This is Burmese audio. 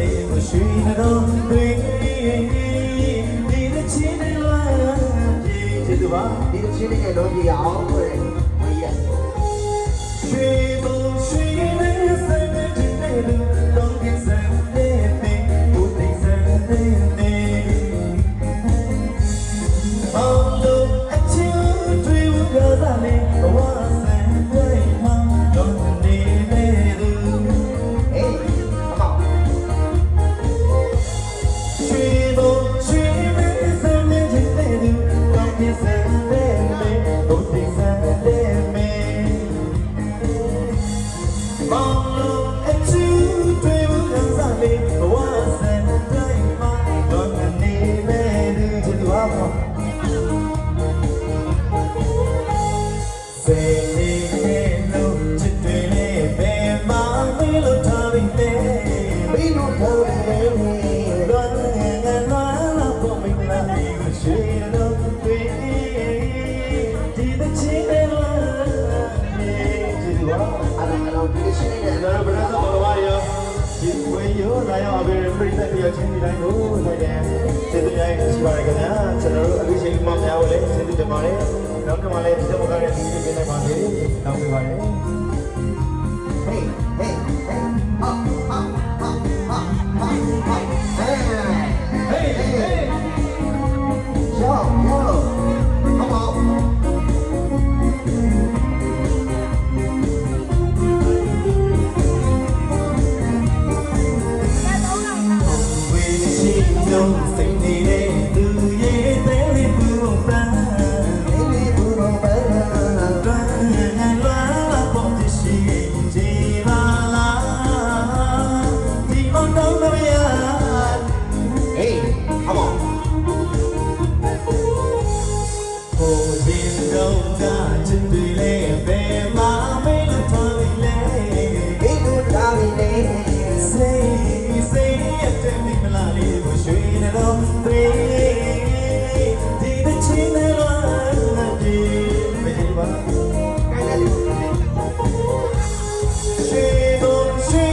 လေးကိုရွှေတော်တွေဒီတစ်ချင်းတွေလာကျေးဇူးပါဒီတစ်ချင်းတွေတော့ကြည့်အောင်ကိုယ်ဝေးရရွှေဘုံရွှေနဲ့စံတဲ့ဒီနေ့တော့ကိစ္စတဲ့တဲ့ဘုသိစံတဲ့အောင်လို့အချစ်တွေဝကစားလေးဘဝဆန်တွေမှာတော့နေတဲ့သူဟေးအမောင်ရွှေဘုံရွှေနဲ့စံတဲ့ဒီနေ့တော့ကိစ္စတဲ့ဘုသိစံတဲ့အောင်လို့အချစ်တွေဝကစားလေးဘဝဆန်တွေမှာတော့နေတဲ့သူကျေးဇူးပါစေလေးလို့ချစ်တွေလေးဘယ်မှာမလို့ထားပြီးလဲမလို့ထားပြီးလဲတော့ငါလာဖို့မင်းလာဒီကိုရွှေလို့တွေဒီတဲ့ချစ်တယ်လားဒီလိုအဲ့ဒီချစ်တယ်လားဘယ်တော့မှမရောဒီဝေရောလာရောအဘယ်ပြိတ္တရချင်းဒီတိုင်းကိုဆိုတဲ့စေတမြိုင်ရှိပါရခင်ဗျာကျွန်တော်တို့အခုချိန်မှများဖို့လဲစေတတင်ပါတယ်နောက်တစ်ခါလည်းဒီတော့ကလည်းဒီနေ့ပြန်နေပါသေးတယ်နောက်ပြပါလေ